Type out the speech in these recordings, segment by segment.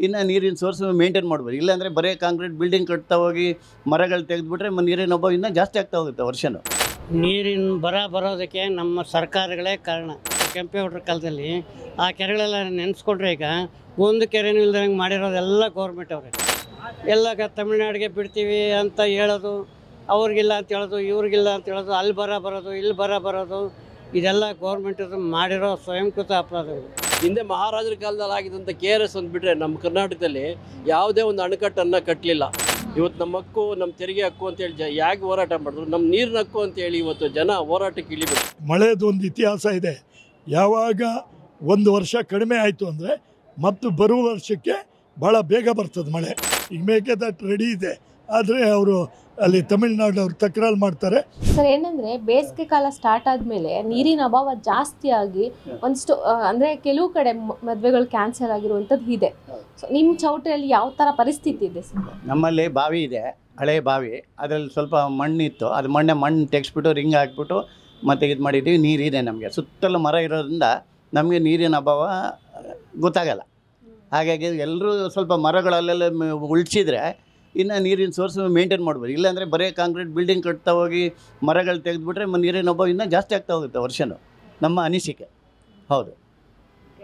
ಇನ್ನು ನೀರಿನ source maintain ಮಾಡ್ಬೋದು. ಇಲ್ಲಾಂದರೆ ಬರೀ ಕಾಂಕ್ರೀಟ್ ಬಿಲ್ಡಿಂಗ್ ಕಟ್ತಾ ಹೋಗಿ ಮರಗಳು ತೆಗೆದುಬಿಟ್ರೆ ನೀರಿನ ಅಭಾವ ಇನ್ನೂ ಜಾಸ್ತಿ ಆಗ್ತಾ ಹೋಗುತ್ತೆ ವರ್ಷನೂ. ನೀರಿನ ಬರೋದಕ್ಕೆ ನಮ್ಮ ಸರ್ಕಾರಗಳೇ ಕಾರಣ. ಕೆಂಪೇಗೌಡರ ಕಾಲದಲ್ಲಿ ಆ ಕೆರೆಗಳೆಲ್ಲ ನೆನೆಸ್ಕೊಂಡ್ರೆ ಈಗ ಒಂದು ಕೆರೆನೂ ಇಲ್ದಂಗೆ ಮಾಡಿರೋದೆಲ್ಲ ಗೌರ್ಮೆಂಟ್ ಅವರೇ. ಎಲ್ಲ ತಮಿಳ್ನಾಡಿಗೆ ಬಿಡ್ತೀವಿ ಅಂತ ಹೇಳೋದು, ಅವ್ರಿಗಿಲ್ಲ ಅಂತ ಹೇಳೋದು, ಇವ್ರಿಗಿಲ್ಲ ಅಂತ ಹೇಳೋದು, ಅಲ್ಲಿ ಬರೋದು ಇಲ್ಲಿ ಬರೋದು, ಇದೆಲ್ಲ ಗೌರ್ಮೆಂಟ್ ಮಾಡಿರೋ ಸ್ವಯಂಕೃತ ಅಪರಾಧಗಳು. ಹಿಂದೆ ಮಹಾರಾಜರ ಕಾಲದಲ್ಲಿ ಆಗಿದ್ದಂಥ KRS ಒಂದು ಬಿಟ್ಟರೆ ನಮ್ಮ ಕರ್ನಾಟಕದಲ್ಲಿ ಯಾವುದೇ ಒಂದು ಅಣೆಕಟ್ಟನ್ನು ಕಟ್ಟಲಿಲ್ಲ. ಇವತ್ತು ನಮ್ಮ ಹಕ್ಕು, ನಮ್ಮ ತೆರಿಗೆ ಹಕ್ಕು ಅಂತೇಳಿ ಯಾಕೆ ಹೋರಾಟ ಮಾಡಿದ್ರು, ನಮ್ಮ ನೀರಿನ ಹಕ್ಕು ಅಂತೇಳಿ ಇವತ್ತು ಜನ ಹೋರಾಟಕ್ಕೆ ಇಳಿಬೇಕು. ಮಳೆದು ಒಂದು ಇತಿಹಾಸ ಇದೆ. ಯಾವಾಗ ಒಂದು ವರ್ಷ ಕಡಿಮೆ ಆಯಿತು ಅಂದರೆ ಮತ್ತು ಬರುವ ವರ್ಷಕ್ಕೆ ಭಾಳ ಬೇಗ ಬರ್ತದೆ ಮಳೆ. ಈಗ ಮೇಕೆದಾಟು ರೆಡಿ ಇದೆ, ಆದರೆ ಅವರು ಅಲ್ಲಿ ತಮಿಳ್ನಾಡವ್ರು ತಕರಾರು ಮಾಡ್ತಾರೆ. ಸರ್, ಏನಂದರೆ ಬೇಸಿಗೆ ಕಾಲ ಸ್ಟಾರ್ಟ್ ಆದಮೇಲೆ ನೀರಿನ ಅಭಾವ ಜಾಸ್ತಿ ಆಗಿ ಒಂದಷ್ಟು ಅಂದರೆ ಕೆಲವು ಕಡೆ ಮದುವೆಗಳು ಕ್ಯಾನ್ಸಲ್ ಆಗಿರುವಂಥದ್ದು ಇದೆ. ಸೊ ನಿಮ್ಮ ಚೌಟ್ರಿಯಲ್ಲಿ ಯಾವ ಥರ ಪರಿಸ್ಥಿತಿ ಇದೆ ಸರ್? ನಮ್ಮಲ್ಲಿ ಬಾವಿ ಇದೆ, ಹಳೆ ಬಾವಿ. ಅದರಲ್ಲಿ ಸ್ವಲ್ಪ ಮಣ್ಣಿತ್ತು, ಅದು ಮಣ್ಣು ತೆಗೆಸ್ಬಿಟ್ಟು ರಿಂಗ್ ಹಾಕ್ಬಿಟ್ಟು ಮತ್ತು ಇದು ಮಾಡಿದ್ದೀವಿ. ನೀರಿದೆ ನಮಗೆ, ಸುತ್ತಲೂ ಮರ ಇರೋದ್ರಿಂದ ನಮಗೆ ನೀರಿನ ಅಭಾವ ಗೊತ್ತಾಗಲ್ಲ. ಹಾಗಾಗಿ ಎಲ್ಲರೂ ಸ್ವಲ್ಪ ಮರಗಳಲ್ಲೆಲ್ಲ ಉಳಿಸಿದ್ರೆ ಇನ್ನು ನೀರಿನ ಸೋರ್ಸ್ ಮೇಂಟೈನ್ ಮಾಡ್ಬೋದು. ಇಲ್ಲಾಂದರೆ ಬರೀ ಕಾಂಕ್ರೀಟ್ ಬಿಲ್ಡಿಂಗ್ ಕಟ್ತಾ ಹೋಗಿ ಮರಗಳು ತೆಗೆದುಬಿಟ್ರೆ ನೀರಿನ ಅಭಾವ ಇನ್ನೂ ಜಾಸ್ತಿ ಆಗ್ತಾ ಹೋಗುತ್ತೆ ವರ್ಷನೂ, ನಮ್ಮ ಅನಿಸಿಕೆ. ಹೌದು.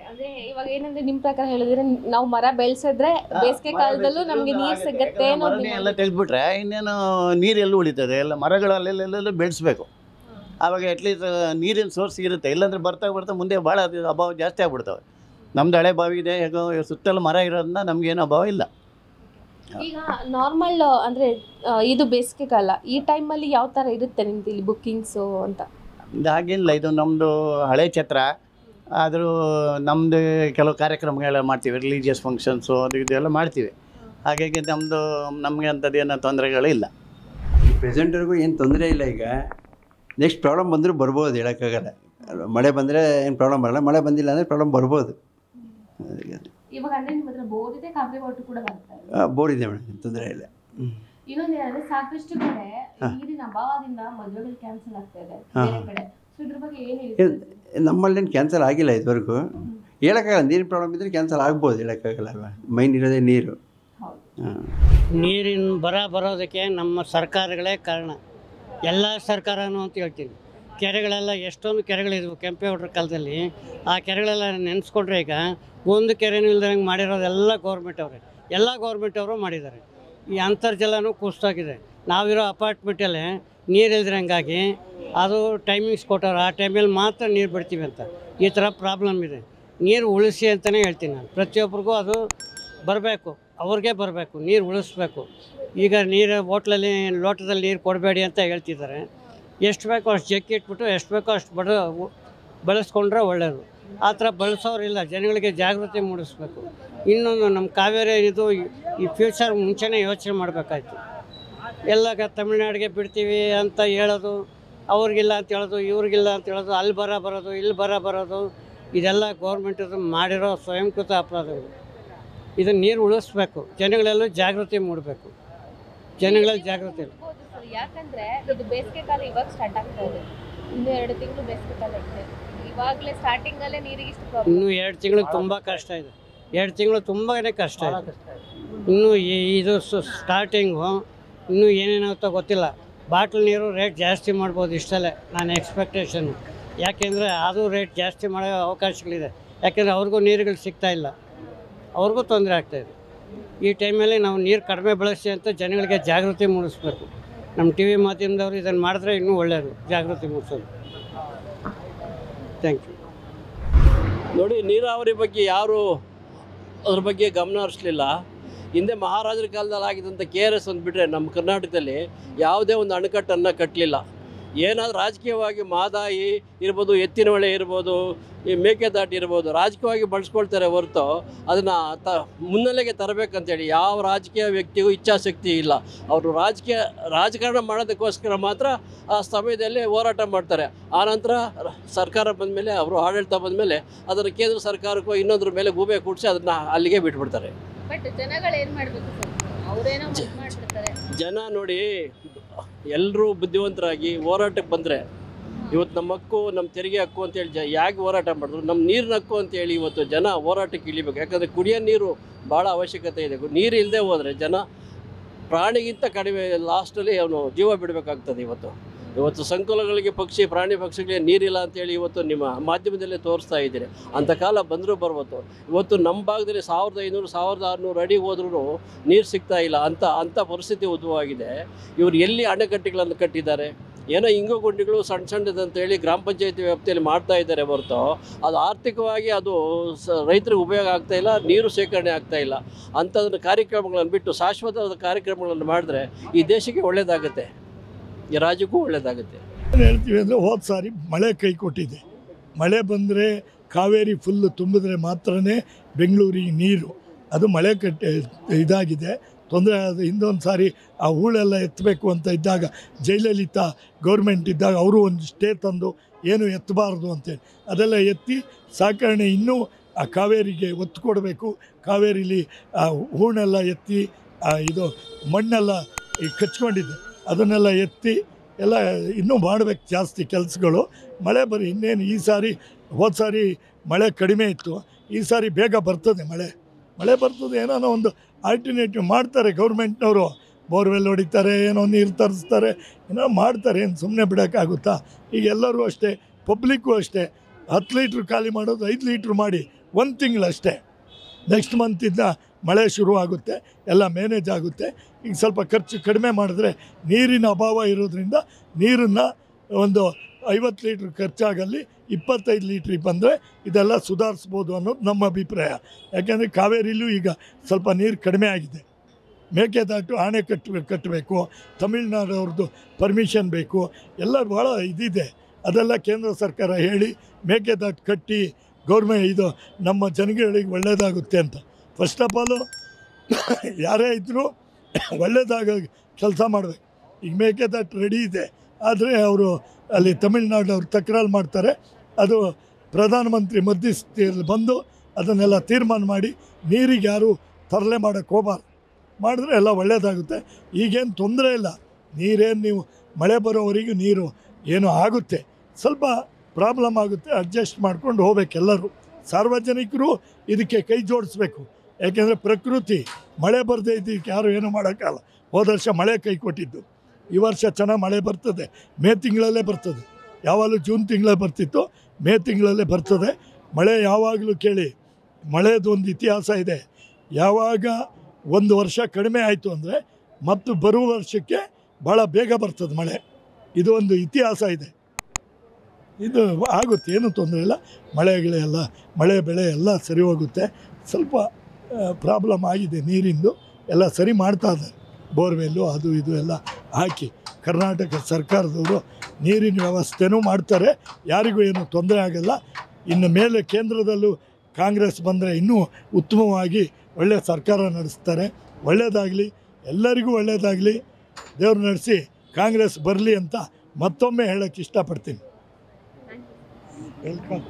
ಅಂದರೆ ಇವಾಗ ಏನಂದರೆ ನಿಮ್ಮ ಪ್ರಕಾರ ಹೇಳಿದ್ರೆ ನಾವು ಮರ ಬೆಳೆಸಿದ್ರೆ ಬೇಸಿಗೆ ಕಾಲದಲ್ಲೂ ನಮಗೆ ನೀರು ಸಿಗುತ್ತೆ ಅನ್ನೋದು ಎಲ್ಲ ತೆಗೆದುಬಿಟ್ರೆ ಇನ್ನೇನು ನೀರೆಲ್ಲೂ ಉಳಿತದೆ. ಎಲ್ಲ ಮರಗಳಲ್ಲೆಲ್ಲ ಬೆಳೆಸ್ಬೇಕು, ಆವಾಗ ಅಟ್ಲೀಸ್ಟ್ ನೀರಿನ ಸೋರ್ಸ್ ಇರುತ್ತೆ. ಇಲ್ಲಾಂದರೆ ಬರ್ತಾ ಮುಂದೆ ಭಾಳ ಅಭಾವ ಜಾಸ್ತಿ ಆಗ್ಬಿಡ್ತವೆ. ನಮ್ಮದು ಹಳೆ ಬಾವಿ ಇದೆ, ಹೇಗೋ ಸುತ್ತಲೂ ಮರ ಇರೋದ್ರಿಂದ ನಮಗೇನು ಅಭಾವ ಇಲ್ಲ. ಈಗ ನಾರ್ಮಲ್ ಅಂದರೆ ಇದು ಬೇಸಿಗೆ ಕಾಲ, ಈ ಟೈಮಲ್ಲಿ ಯಾವ ಥರ ಇರುತ್ತೆ ನಿಮ್ದು ಇಲ್ಲಿ ಬುಕ್ಕಿಂಗ್ಸು ಅಂತ? ಹಾಗೇನಿಲ್ಲ, ಇದು ನಮ್ಮದು ಹಳೆ ಛತ್ರ. ಆದರೂ ನಮ್ಮದು ಕೆಲವು ಕಾರ್ಯಕ್ರಮಗಳೆಲ್ಲ ಮಾಡ್ತೀವಿ, ರಿಲೀಜಿಯಸ್ ಫಂಕ್ಷನ್ಸು ಅದು ಇದೆಲ್ಲ ಮಾಡ್ತೀವಿ. ಹಾಗಾಗಿ ನಮಗೆ ಅಂಥದ್ದು ಏನೋ ತೊಂದರೆಗಳಿಲ್ಲ. ಪ್ರೆಸೆಂಟ್ವರೆಗೂ ಏನು ತೊಂದರೆ ಇಲ್ಲ. ಈಗ ನೆಕ್ಸ್ಟ್ ಪ್ರಾಬ್ಲಮ್ ಬಂದರೂ ಬರ್ಬೋದು, ಹೇಳೋಕ್ಕಾಗಲ್ಲ. ಮಳೆ ಬಂದರೆ ಏನು ಪ್ರಾಬ್ಲಮ್ ಬರಲ್ಲ, ಮಳೆ ಬಂದಿಲ್ಲ ಅಂದರೆ ಪ್ರಾಬ್ಲಮ್ ಬರ್ಬೋದು. ಇವಾಗ ಅಂದರೆ ನಿಮ್ಮ ಹತ್ರ ಬೋರ್ ಇದೆ, ಕಾಫಿ ವಾಟರ್ ಕೂಡ ಬರ್ತಾರೆ? ಬೋರ್ ಇದೆ ಮೇಡಮ್, ತೊಂದರೆ ಇಲ್ಲ. ಇನ್ನೊಂದೇನಂದ್ರೆ ಸಾಕಷ್ಟು ಕಡೆ ನೀರಿನ ಅಭಾವದಿಂದ ಮದುವೆಗಳು ಕ್ಯಾನ್ಸಲ್ ಆಗ್ತಾ ಇದೆ ಬೇರೆ ಕಡೆ. ಸೊ ಇದ್ರ ಬಗ್ಗೆ ಏನು ಹೇಳ್ತೀರಾ? ನಮ್ಮಲ್ಲೇನು ಕ್ಯಾನ್ಸಲ್ ಆಗಿಲ್ಲ ಇದುವರೆಗೂ. ಹೇಳೋಕ್ಕಾಗಲ್ಲ, ನೀರಿನ ಪ್ರಾಬ್ಲಮ್ ಇದ್ದರೆ ಕ್ಯಾನ್ಸಲ್ ಆಗ್ಬೋದು, ಹೇಳೋಕ್ಕಾಗಲ್ಲ ಅಲ್ವಾ. ಮೈನ್ ಇರೋದೇ ನೀರು. ನೀರಿನ ಬರೋದಕ್ಕೆ ನಮ್ಮ ಸರ್ಕಾರಗಳೇ ಕಾರಣ. ಎಲ್ಲ ಸರ್ಕಾರನೂ ಅಂತ ಹೇಳ್ತೀನಿ. ಕೆರೆಗಳೆಲ್ಲ ಎಷ್ಟೊಂದು ಕೆರೆಗಳಿದ್ವು ಕೆಂಪೇಗೌಡರ ಕಾಲದಲ್ಲಿ. ಆ ಕೆರೆಗಳೆಲ್ಲ ನೆನೆಸ್ಕೊಂಡ್ರೆ ಈಗ ಒಂದು ಕೆರೆನೂ ಇಲ್ದಂಗೆ ಮಾಡಿರೋದೆಲ್ಲ ಗೌರ್ಮೆಂಟ್ ಅವರೇ. ಎಲ್ಲ ಗೌರ್ಮೆಂಟ್ ಅವರು ಮಾಡಿದ್ದಾರೆ. ಈ ಅಂತರ್ಜಲನೂ ಕುಸಿದೋಗಿದೆ. ನಾವಿರೋ ಅಪಾರ್ಟ್ಮೆಂಟಲ್ಲೇ ನೀರು ಇಲ್ದ್ರೆ ಹಂಗಾಗಿ ಅದು ಟೈಮಿಂಗ್ಸ್ ಕೊಟ್ಟವ್ರು, ಆ ಟೈಮಲ್ಲಿ ಮಾತ್ರ ನೀರು ಬಿಡ್ತೀವಿ ಅಂತ. ಈ ಥರ ಪ್ರಾಬ್ಲಮ್ ಇದೆ. ನೀರು ಉಳಿಸಿ ಅಂತಲೇ ಹೇಳ್ತೀನಿ ನಾನು. ಪ್ರತಿಯೊಬ್ಬರಿಗೂ ಅದು ಬರಬೇಕು, ಅವ್ರಿಗೆ ಬರಬೇಕು, ನೀರು ಉಳಿಸ್ಬೇಕು. ಈಗ ನೀರು ಹೋಟ್ಲಲ್ಲಿ ಲೋಟದಲ್ಲಿ ನೀರು ಕೊಡಬೇಡಿ ಅಂತ ಹೇಳ್ತಿದ್ದಾರೆ. ಎಷ್ಟು ಬೇಕೋ ಅಷ್ಟು ಜಗ್ಗಿ ಇಟ್ಬಿಟ್ಟು ಎಷ್ಟು ಬೇಕೋ ಅಷ್ಟು ಬಳಸ್ಕೊಂಡ್ರೆ ಒಳ್ಳೆಯದು. ಆ ಥರ ಬಳಸೋರಿಲ್ಲ. ಜನಗಳಿಗೆ ಜಾಗೃತಿ ಮೂಡಿಸ್ಬೇಕು. ಇನ್ನೊಂದು ನಮ್ಮ ಕಾವೇರಿ ಇದು ಈ ಫ್ಯೂಚರ್ ಮುಂಚೆನೇ ಯೋಚನೆ ಮಾಡಬೇಕಾಯ್ತು. ಎಲ್ಲ ತಮಿಳ್ನಾಡಿಗೆ ಬಿಡ್ತೀವಿ ಅಂತ ಹೇಳೋದು, ಅವ್ರಿಗಿಲ್ಲ ಅಂತ ಹೇಳೋದು, ಇವ್ರಿಗಿಲ್ಲ ಅಂತ ಹೇಳೋದು, ಅಲ್ಲಿ ಬರೋದು ಇಲ್ಲಿ ಬರೋದು, ಇದೆಲ್ಲ ಗೌರ್ಮೆಂಟ್ ಮಾಡಿರೋ ಸ್ವಯಂಕೃತ ಅಪರಾಧಗಳು. ಇದನ್ನು ನೀರು ಉಳಿಸ್ಬೇಕು, ಜನಗಳೆಲ್ಲೂ ಜಾಗೃತಿ ಮೂಡಬೇಕು. ಜನಗಳಲ್ಲಿ ಜಾಗೃತಿ ಇಲ್ಲ. ಯಾಕಂದ್ರೆ ಇದು ಬೇಸಿಗೆ ಕಾಲ ಇವಾಗ ಸ್ಟಾರ್ಟ್ ಆಗ್ತಾ ಇದೆ. ಇನ್ನು 2 ತಿಂಗಳು ಬೇಸಿಗೆ ಕಾಲ ಇದೆ. ಇವಾಗಲೇ ಸ್ಟಾರ್ಟಿಂಗ್ ಅಲ್ಲೇ ನೀರಿಗೆ ಇಷ್ಟು ಪ್ರಾಬ್ಲಮ್. ಇನ್ನು 2 ತಿಂಗಳು ತುಂಬ ಕಷ್ಟ ಇದೆ. 2 ತಿಂಗಳು ತುಂಬಾ ಕಷ್ಟ ಇದೆ. ಇನ್ನು ಇದು ಸ್ಟಾರ್ಟಿಂಗು, ಇನ್ನೂ ಏನೇನಾಗುತ್ತೋ ಗೊತ್ತಿಲ್ಲ. ಬಾಟ್ಲ್ ನೀರು ರೇಟ್ ಜಾಸ್ತಿ ಮಾಡ್ಬೋದು ಇಷ್ಟಲ್ಲೇ ನಾನು ಎಕ್ಸ್ಪೆಕ್ಟೇಷನ್ನು. ಯಾಕೆಂದರೆ ಅದು ರೇಟ್ ಜಾಸ್ತಿ ಮಾಡೋ ಅವಕಾಶಗಳಿದೆ. ಯಾಕೆಂದರೆ ಅವ್ರಿಗೂ ನೀರುಗಳು ಸಿಗ್ತಾ ಇಲ್ಲ, ಅವ್ರಿಗೂ ತೊಂದರೆ ಆಗ್ತಾಯಿದೆ. ಈ ಟೈಮಲ್ಲಿ ನಾವು ನೀರು ಕಡಿಮೆ ಬಳಸಿ ಅಂತ ಜನಗಳಿಗೆ ಜಾಗೃತಿ ಮೂಡಿಸ್ಬೇಕು. ನಮ್ಮ TV ಮಾಧ್ಯಮದವರು ಇದನ್ನು ಮಾಡಿದ್ರೆ ಇನ್ನೂ ಒಳ್ಳೆಯದು, ಜಾಗೃತಿ ಮೂಡಿಸೋದು. Thank you. ನೋಡಿ, ನೀರಾವರಿ ಬಗ್ಗೆ ಯಾರು ಅದ್ರ ಬಗ್ಗೆ ಗಮನ ಹರಿಸಲಿಲ್ಲ. ಹಿಂದೆ ಮಹಾರಾಜರ ಕಾಲದಲ್ಲಿ ಆಗಿದ್ದಂಥ KRS ಒಂದು ಬಿಟ್ಟರೆ ನಮ್ಮ ಕರ್ನಾಟಕದಲ್ಲಿ ಯಾವುದೇ ಒಂದು ಅಣೆಕಟ್ಟನ್ನು ಕಟ್ಟಲಿಲ್ಲ. ಏನಾದರೂ ರಾಜಕೀಯವಾಗಿ ಮಹದಾಯಿ ಇರ್ಬೋದು, ಎತ್ತಿನ ಹೊಳೆ ಇರ್ಬೋದು, ಈ ಮೇಕೆದಾಟು ಇರ್ಬೋದು, ರಾಜಕೀಯವಾಗಿ ಬಳಸ್ಕೊಳ್ತಾರೆ ಹೊರತು ಅದನ್ನು ಮುನ್ನೆಲೆಗೆ ತರಬೇಕಂತೇಳಿ ಯಾವ ರಾಜಕೀಯ ವ್ಯಕ್ತಿಗೂ ಇಚ್ಛಾಶಕ್ತಿ ಇಲ್ಲ. ಅವರು ರಾಜಕಾರಣ ಮಾಡೋದಕ್ಕೋಸ್ಕರ ಮಾತ್ರ ಆ ಸಮಯದಲ್ಲಿ ಹೋರಾಟ ಮಾಡ್ತಾರೆ. ಆನಂತರ ಸರ್ಕಾರ ಬಂದಮೇಲೆ, ಅವರು ಆಡಳಿತ ಬಂದಮೇಲೆ ಅದನ್ನು ಕೇಂದ್ರ ಸರ್ಕಾರಕ್ಕೂ ಇನ್ನೊಂದ್ರ ಮೇಲೆ ಗೂಬೆ ಕೂಡಿಸಿ ಅದನ್ನು ಅಲ್ಲಿಗೆ ಬಿಟ್ಬಿಡ್ತಾರೆ. ಬಟ್ ಜನಗಳು ಏನು ಮಾಡಬೇಕು ಸರ್? ಅವರೇನೋ ಮಾಡ್ಬಿಡ್ತಾರೆ. ಜನ ನೋಡಿ, ಎಲ್ಲರೂ ಬುದ್ಧಿವಂತರಾಗಿ ಹೋರಾಟಕ್ಕೆ ಬಂದರೆ ಇವತ್ತು ನಮ್ಮ ಹಕ್ಕು, ನಮ್ಮ ತೆರಿಗೆ ಹಕ್ಕು ಅಂತೇಳಿ ಯಾಕೆ ಹೋರಾಟ ಮಾಡಿದ್ರು? ನಮ್ಮ ನೀರಿನ ಹಕ್ಕು ಅಂತೇಳಿ ಇವತ್ತು ಜನ ಹೋರಾಟಕ್ಕೆ ಇಳಿಬೇಕು. ಯಾಕಂದರೆ ಕುಡಿಯೋ ನೀರು ಭಾಳ ಅವಶ್ಯಕತೆ ಇದೆ. ನೀರು ಇಲ್ಲದೆ ಹೋದರೆ ಜನ ಪ್ರಾಣಿಗಿಂತ ಕಡಿಮೆ ಲಾಸ್ಟಲ್ಲಿ ಅವನು ಜೀವ ಬಿಡಬೇಕಾಗ್ತದೆ. ಇವತ್ತು ಸಂಕುಲಗಳಿಗೆ ಪ್ರಾಣಿ ಪಕ್ಷಿಗಳಿಗೆ ನೀರಿಲ್ಲ ಅಂತೇಳಿ ಇವತ್ತು ನಿಮ್ಮ ಮಾಧ್ಯಮದಲ್ಲೇ ತೋರಿಸ್ತಾ ಇದ್ದೀರಿ. ಅಂಥ ಕಾಲ ಬಂದರೂ ಬರ್ಬೋದು. ಇವತ್ತು ನಮ್ಮ ಭಾಗದಲ್ಲಿ 1500 1600 ಅಡಿ ಹೋದ್ರೂ ನೀರು ಸಿಗ್ತಾ ಇಲ್ಲ. ಅಂಥ ಪರಿಸ್ಥಿತಿ ಉದ್ಭವವಾಗಿದೆ. ಇವರು ಎಲ್ಲಿ ಅಣೆಕಟ್ಟೆಗಳನ್ನು ಕಟ್ಟಿದ್ದಾರೆ? ಏನೋ ಇಂಗು ಗುಂಡಿಗಳು ಸಣ್ಣದಂತೇಳಿ ಗ್ರಾಮ ಪಂಚಾಯತಿ ವ್ಯಾಪ್ತಿಯಲ್ಲಿ ಮಾಡ್ತಾ ಇದ್ದಾರೆ ಹೊರತು ಅದು ಆರ್ಥಿಕವಾಗಿ ಅದು ರೈತರಿಗೆ ಉಪಯೋಗ ಆಗ್ತಾಯಿಲ್ಲ, ನೀರು ಶೇಖರಣೆ ಆಗ್ತಾಯಿಲ್ಲ. ಅಂಥದ್ರ ಕಾರ್ಯಕ್ರಮಗಳನ್ನು ಬಿಟ್ಟು ಶಾಶ್ವತವಾದ ಕಾರ್ಯಕ್ರಮಗಳನ್ನು ಮಾಡಿದ್ರೆ ಈ ದೇಶಕ್ಕೆ ಒಳ್ಳೆಯದಾಗುತ್ತೆ, ಈ ರಾಜ್ಯಕ್ಕೂ ಒಳ್ಳೆಯದಾಗುತ್ತೆ. ಏನು ಹೇಳ್ತೀವಿ ಅಂದರೆ, ಹೋದ ಸಾರಿ ಮಳೆ ಕೈ ಕೊಟ್ಟಿದೆ. ಮಳೆ ಬಂದರೆ ಕಾವೇರಿ ಫುಲ್ಲು ತುಂಬಿದ್ರೆ ಮಾತ್ರನೇ ಬೆಂಗಳೂರಿಗೆ ನೀರು. ಅದು ಮಳೆ ಇದಾಗಿದೆ, ತೊಂದರೆ ಆದ. ಹಿಂದೊಂದು ಸಾರಿ ಆ ಹೂಳೆಲ್ಲ ಎತ್ತಬೇಕು ಅಂತ ಇದ್ದಾಗ ಜಯಲಲಿತಾ ಗೌರ್ಮೆಂಟ್ ಇದ್ದಾಗ ಅವರು ಒಂದು ಸ್ಟೇ ತಂದು ಏನು ಎತ್ತಬಾರ್ದು ಅಂತೇಳಿ ಅದೆಲ್ಲ ಎತ್ತಿ ಸಾಕಣೆ ಇನ್ನೂ ಆ ಕಾವೇರಿಗೆ ಒತ್ತು ಕೊಡಬೇಕು. ಕಾವೇರಿಲಿ ಆ ಹೂಳೆಲ್ಲ ಎತ್ತಿ ಇದು ಮಣ್ಣೆಲ್ಲ ಕಚ್ಕೊಂಡಿದೆ, ಅದನ್ನೆಲ್ಲ ಎತ್ತಿ ಎಲ್ಲ ಇನ್ನೂ ಮಾಡಬೇಕು ಜಾಸ್ತಿ ಕೆಲಸಗಳು. ಮಳೆ ಬರೀ ಇನ್ನೇನು ಈ ಸಾರಿ, ಹೋದ ಸಾರಿ ಮಳೆ ಕಡಿಮೆ ಇತ್ತು, ಈ ಸಾರಿ ಬೇಗ ಬರ್ತದೆ ಮಳೆ ಬರ್ತದೆ. ಏನೋ ಒಂದು ಆಲ್ಟರ್ನೇಟಿವ್ ಮಾಡ್ತಾರೆ ಗೌರ್ಮೆಂಟ್ನವರು, ಬೋರ್ವೆಲ್ ಹೊಡಿತಾರೆ, ಏನೋ ನೀರು ತರಿಸ್ತಾರೆ, ಏನೋ ಮಾಡ್ತಾರೆ. ಏನು ಸುಮ್ಮನೆ ಬಿಡೋಕ್ಕಾಗುತ್ತಾ? ಈಗ ಎಲ್ಲರೂ ಅಷ್ಟೇ, ಪಬ್ಲಿಕ್ಕು ಅಷ್ಟೇ. 10 ಲೀಟ್ರ್ ಖಾಲಿ ಮಾಡೋದು 5 ಲೀಟ್ರ್ ಮಾಡಿ 1 ತಿಂಗಳಷ್ಟೇ. ನೆಕ್ಸ್ಟ್ ಮಂತಿಂದ ಮಳೆ ಶುರುವಾಗುತ್ತೆ, ಎಲ್ಲ ಮ್ಯಾನೇಜ್ ಆಗುತ್ತೆ. ಈಗ ಸ್ವಲ್ಪ ಖರ್ಚು ಕಡಿಮೆ ಮಾಡಿದ್ರೆ, ನೀರಿನ ಅಭಾವ ಇರೋದ್ರಿಂದ ನೀರನ್ನು ಒಂದು 50 ಲೀಟ್ರ್ ಖರ್ಚಾಗಲ್ಲಿ 25 ಲೀಟ್ರಿಗೆ ಬಂದರೆ ಇದೆಲ್ಲ ಸುಧಾರಿಸ್ಬೋದು ಅನ್ನೋದು ನಮ್ಮ ಅಭಿಪ್ರಾಯ. ಯಾಕೆಂದರೆ ಕಾವೇರಿಲೂ ಈಗ ಸ್ವಲ್ಪ ನೀರು ಕಡಿಮೆ ಆಗಿದೆ. ಮೇಕೆದಾಟು ಆಣೆ ಕಟ್ಟಬೇಕು, ತಮಿಳ್ನಾಡವ್ರದ್ದು ಪರ್ಮಿಷನ್ ಬೇಕು, ಎಲ್ಲ ಭಾಳ ಇದಿದೆ. ಅದೆಲ್ಲ ಕೇಂದ್ರ ಸರ್ಕಾರ ಹೇಳಿ ಮೇಕೆದಾಟು ಕಟ್ಟಿ ಇದು ನಮ್ಮ ಜನಗಳಿಗೆ ಒಳ್ಳೆಯದಾಗುತ್ತೆ ಅಂತ. ಫಸ್ಟ್ ಆಫ್ ಆಲು ಯಾರೇ ಇದ್ದರೂ ಒಳ್ಳೆಯದಾಗ ಕೆಲಸ ಮಾಡಬೇಕು. ಈಗ ಮೇಕೆದಾಟು ರೆಡಿ ಇದೆ, ಆದರೆ ಅವರು ಅಲ್ಲಿ ತಮಿಳ್ನಾಡವ್ರು ತಕರಾರು ಮಾಡ್ತಾರೆ. ಅದು ಪ್ರಧಾನಮಂತ್ರಿ ಮಧ್ಯಸ್ಥಿಯಲ್ಲಿ ಬಂದು ಅದನ್ನೆಲ್ಲ ತೀರ್ಮಾನ ಮಾಡಿ ನೀರಿಗೆ ಯಾರು ತರಲೆ ಮಾಡೋಕ್ಕೆ ಹೋಗಬಾರ್ದು. ಮಾಡಿದ್ರೆ ಎಲ್ಲ ಒಳ್ಳೆಯದಾಗುತ್ತೆ. ಈಗೇನು ತೊಂದರೆ ಇಲ್ಲ, ನೀರೇನು ನೀವು ಮಳೆ ಬರೋವರೆಗೂ ನೀರು ಏನೋ ಆಗುತ್ತೆ, ಸ್ವಲ್ಪ ಪ್ರಾಬ್ಲಮ್ ಆಗುತ್ತೆ, ಅಡ್ಜಸ್ಟ್ ಮಾಡ್ಕೊಂಡು ಹೋಗ್ಬೇಕೆಲ್ಲರೂ. ಸಾರ್ವಜನಿಕರು ಇದಕ್ಕೆ ಕೈ ಜೋಡಿಸ್ಬೇಕು. ಯಾಕೆಂದರೆ ಪ್ರಕೃತಿ ಮಳೆ ಬರದೇ ಇದ್ದಕ್ಕೆ ಯಾರು ಏನೂ ಮಾಡೋಕ್ಕಲ್ಲ. ಹೋದ ವರ್ಷ ಮಳೆ ಕೈ ಕೊಟ್ಟಿದ್ದು, ಈ ವರ್ಷ ಚೆನ್ನಾಗಿ ಮಳೆ ಬರ್ತದೆ. ಮೇ ತಿಂಗಳಲ್ಲೇ ಬರ್ತದೆ, ಯಾವಾಗಲೂ ಜೂನ್ ತಿಂಗಳೇ ಬರ್ತಿತ್ತು, ಮೇ ತಿಂಗಳಲ್ಲೇ ಬರ್ತದೆ ಮಳೆ. ಯಾವಾಗಲೂ ಕೇಳಿ, ಮಳೆದು ಒಂದು ಇತಿಹಾಸ ಇದೆ. ಯಾವಾಗ ಒಂದು ವರ್ಷ ಕಡಿಮೆ ಆಯಿತು ಅಂದರೆ ಮತ್ತು ಬರುವ ವರ್ಷಕ್ಕೆ ಭಾಳ ಬೇಗ ಬರ್ತದೆ ಮಳೆ. ಇದು ಒಂದು ಇತಿಹಾಸ ಇದೆ. ಇದು ಆಗುತ್ತೆ, ಏನೂ ತೊಂದರೆ ಇಲ್ಲ. ಮಳೆ ಬೆಳೆ ಎಲ್ಲ ಸರಿ ಹೋಗುತ್ತೆ. ಸ್ವಲ್ಪ ಪ್ರಾಬ್ಲಮ್ ಆಗಿದೆ ನೀರಿಂದು, ಎಲ್ಲ ಸರಿ ಮಾಡ್ತಾ ಇದ್ದಾರೆ. ಬೋರ್ವೆಲ್ಲು ಅದು ಇದು ಎಲ್ಲ ಹಾಕಿ ಕರ್ನಾಟಕ ಸರ್ಕಾರದವರು ನೀರಿನ ವ್ಯವಸ್ಥೆನೂ ಮಾಡ್ತಾರೆ, ಯಾರಿಗೂ ಏನೂ ತೊಂದರೆ ಆಗಲ್ಲ. ಇನ್ನು ಮೇಲೆ ಕೇಂದ್ರದಲ್ಲೂ ಕಾಂಗ್ರೆಸ್ ಬಂದರೆ ಇನ್ನೂ ಉತ್ತಮವಾಗಿ ಒಳ್ಳೆಯ ಸರ್ಕಾರ ನಡೆಸ್ತಾರೆ. ಒಳ್ಳೆಯದಾಗಲಿ, ಎಲ್ಲರಿಗೂ ಒಳ್ಳೆಯದಾಗಲಿ, ದೇವ್ರು ನಡೆಸಿ ಕಾಂಗ್ರೆಸ್ ಬರಲಿ ಅಂತ ಮತ್ತೊಮ್ಮೆ ಹೇಳೋಕ್ಕೆ ಇಷ್ಟಪಡ್ತೀನಿ. ವೆಲ್ಕಮ್.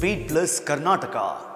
Feed Plus Karnataka.